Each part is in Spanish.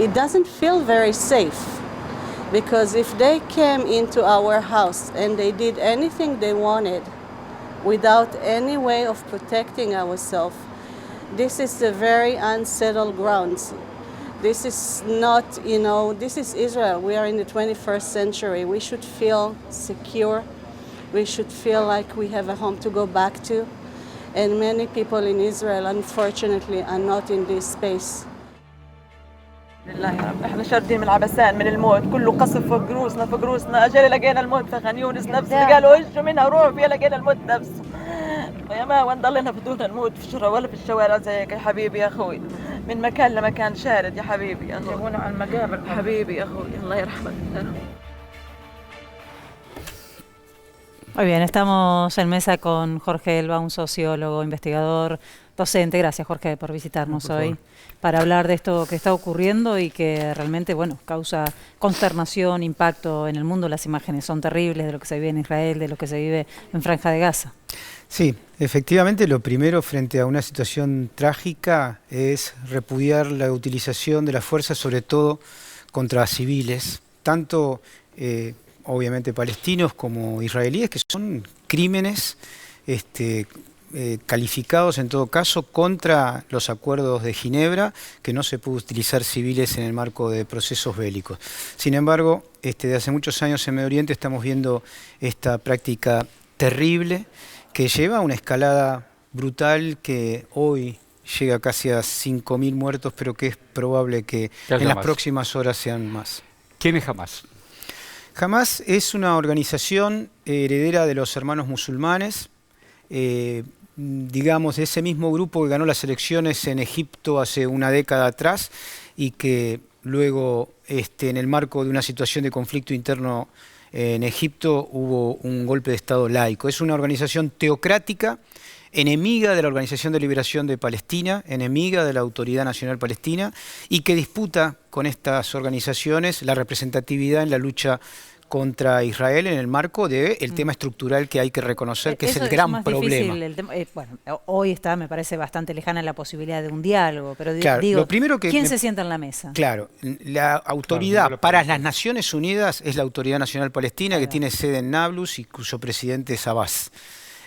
It doesn't feel very safe because if they came into our house and they did anything they wanted without any way of protecting ourselves, this is a very unsettled grounds. This is not, this is Israel. We are in the 21st century. We should feel secure. We should feel like we have a home to go back to. And many people in Israel, unfortunately, are not in this space. لله يا رب، احنا شاردين من العبسان من الموت، كله قصف فوق روسنا، اجل لقينا الموت في خان يونس نفسه، قالوا اجوا منها وروحوا فيها لقينا الموت نفسه. يا ما وين ضلينا بدون نموت في الشارع ولا في الشوارع زيك يا حبيبي يا اخوي، من مكان لمكان شارد يا حبيبي يا اخوي. جابونا على المقابر حبيبي يا اخوي، الله يرحمك. Muy bien, estamos en mesa con Jorge Elba, un sociólogo, investigador, docente. Gracias, Jorge, por visitarnos hoy para hablar de esto que está ocurriendo y que realmente, causa consternación, impacto en el mundo. Las imágenes son terribles de lo que se vive en Israel, de lo que se vive en Franja de Gaza. Sí, efectivamente, lo primero frente a una situación trágica es repudiar la utilización de la fuerza, sobre todo contra civiles, tanto obviamente palestinos como israelíes, que son crímenes calificados en todo caso contra los acuerdos de Ginebra, que no se puede utilizar civiles en el marco de procesos bélicos. Sin embargo, desde hace muchos años en Medio Oriente estamos viendo esta práctica terrible que lleva a una escalada brutal que hoy llega casi a 5.000 muertos, pero que es probable que en las próximas horas sean más. ¿Quién es Hamás? Hamás es una organización heredera de los hermanos musulmanes, digamos, ese mismo grupo que ganó las elecciones en Egipto hace una década atrás y que luego, en el marco de una situación de conflicto interno en Egipto, hubo un golpe de Estado laico. Es una organización teocrática, enemiga de la Organización de Liberación de Palestina, enemiga de la Autoridad Nacional Palestina y que disputa con estas organizaciones la representatividad en la lucha contra Israel en el marco del tema estructural que hay que reconocer que es el gran problema. Hoy está, me parece, bastante lejana la posibilidad de un diálogo, pero claro, digo, lo primero que ¿quién se sienta en la mesa? Claro, la autoridad para las Naciones Unidas es la Autoridad Nacional Palestina, que tiene sede en Nablus y cuyo presidente es Abbas.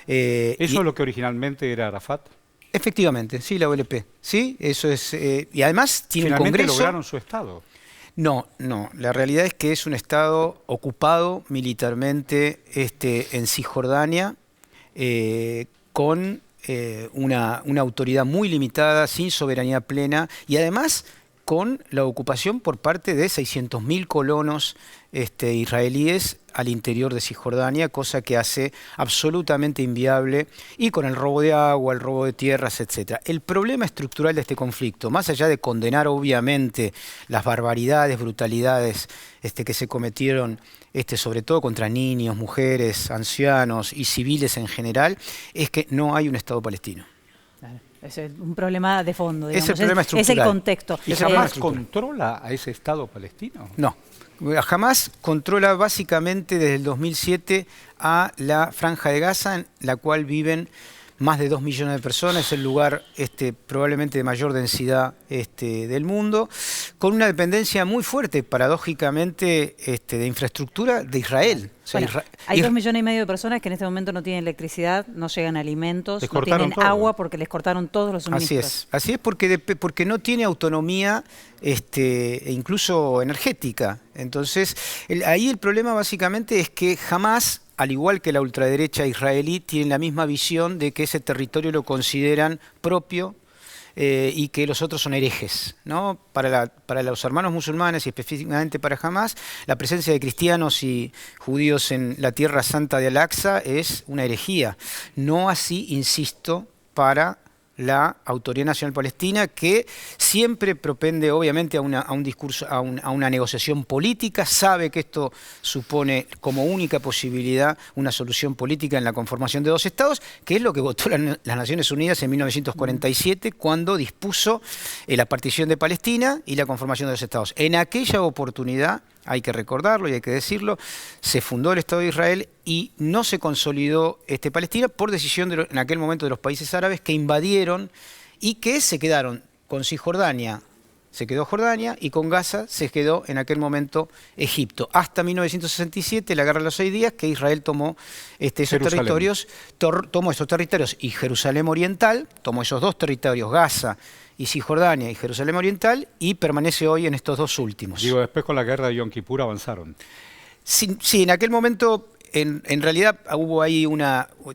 ¿Eso es lo que originalmente era Arafat? Efectivamente, sí, la OLP. Sí, eso es. Y además tiene un Finalmente Congreso. lograron su Estado. No, la realidad es que es un Estado ocupado militarmente en Cisjordania, con una autoridad muy limitada, sin soberanía plena y además con la ocupación por parte de 600.000 colonos israelíes al interior de Cisjordania, cosa que hace absolutamente inviable, y con el robo de agua, el robo de tierras, etc. El problema estructural de este conflicto, más allá de condenar obviamente las barbaridades, brutalidades que se cometieron sobre todo contra niños, mujeres, ancianos y civiles en general, es que no hay un Estado palestino. Claro. Es un problema de fondo, digamos. Es el problema estructural. Es el contexto. ¿Y Hamás controla a ese Estado palestino? No. Hamás controla básicamente desde el 2007 a la Franja de Gaza, en la cual viven más de 2 millones de personas, es el lugar probablemente de mayor densidad del mundo, con una dependencia muy fuerte, paradójicamente, de infraestructura de Israel. O sea, hay 2,5 millones de personas que en este momento no tienen electricidad, no llegan alimentos, no tienen agua porque les cortaron todos los suministros. Así es porque no tiene autonomía incluso energética. Entonces, ahí el problema básicamente es que Hamás, al igual que la ultraderecha israelí, tienen la misma visión de que ese territorio lo consideran propio y que los otros son herejes, ¿no? Para los hermanos musulmanes y específicamente para Hamás, la presencia de cristianos y judíos en la tierra santa de Al-Aqsa es una herejía. No así, insisto, para la Autoridad Nacional Palestina, que siempre propende obviamente a un discurso, a una negociación política, sabe que esto supone como única posibilidad una solución política en la conformación de 2 estados, que es lo que votó las Naciones Unidas en 1947 cuando dispuso la partición de Palestina y la conformación de 2 estados. En aquella oportunidad, hay que recordarlo y hay que decirlo, se fundó el Estado de Israel y no se consolidó Palestina por decisión en aquel momento de los países árabes que invadieron y que se quedaron con Cisjordania se quedó Jordania y con Gaza se quedó en aquel momento Egipto. Hasta 1967, la Guerra de los 6 días, que Israel tomó esos territorios, y Jerusalén Oriental, tomó esos dos territorios, Gaza y Cisjordania y Jerusalén Oriental, y permanece hoy en estos dos últimos. Digo, después con la guerra de Yom Kippur avanzaron. Sí, en aquel momento, en realidad hubo ahí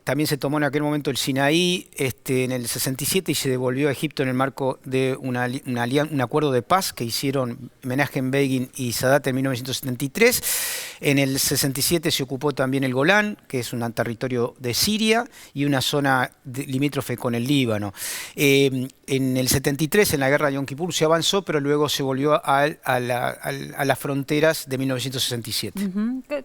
también se tomó en aquel momento el Sinaí en el 67 y se devolvió a Egipto en el marco de un acuerdo de paz que hicieron Menachem Begin y Sadat en 1973. En el 67 se ocupó también el Golán, que es un territorio de Siria y una zona limítrofe con el Líbano. En el 73, en la guerra de Yom Kippur, se avanzó, pero luego se volvió a las fronteras de 1967.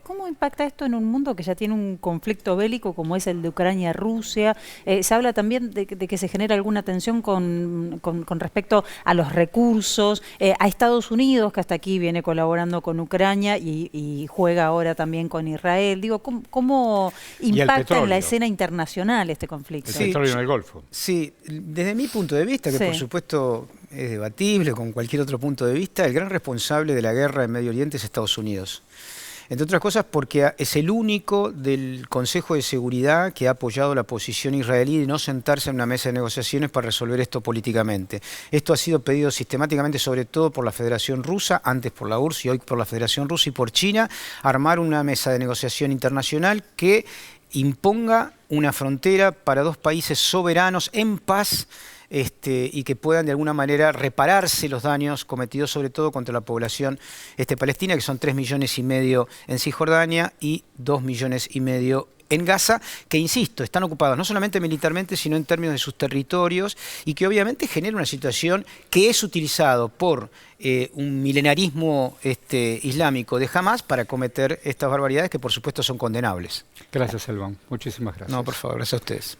¿Cómo impacta esto en un mundo que ya tiene un conflicto bélico como es el de Ucrania-Rusia? Se habla también de que se genera alguna tensión con respecto a los recursos, a Estados Unidos, que hasta aquí viene colaborando con Ucrania y juega ahora también con Israel. Digo, ¿cómo impacta en la escena internacional este conflicto? El petróleo en el Golfo. Sí, desde mi punto de vista, que por supuesto es debatible con cualquier otro punto de vista, el gran responsable de la guerra en Medio Oriente es Estados Unidos. Entre otras cosas porque es el único del Consejo de Seguridad que ha apoyado la posición israelí de no sentarse en una mesa de negociaciones para resolver esto políticamente. Esto ha sido pedido sistemáticamente, sobre todo por la Federación Rusa, antes por la URSS y hoy por la Federación Rusa y por China, armar una mesa de negociación internacional que imponga una frontera para dos países soberanos en paz, y que puedan de alguna manera repararse los daños cometidos sobre todo contra la población palestina, que son 3,5 millones en Cisjordania y 2,5 millones en Gaza, que insisto, están ocupados no solamente militarmente, sino en términos de sus territorios, y que obviamente genera una situación que es utilizado por un milenarismo islámico de Hamás para cometer estas barbaridades que por supuesto son condenables. Gracias, Elvan. Muchísimas gracias. No, por favor, gracias a ustedes.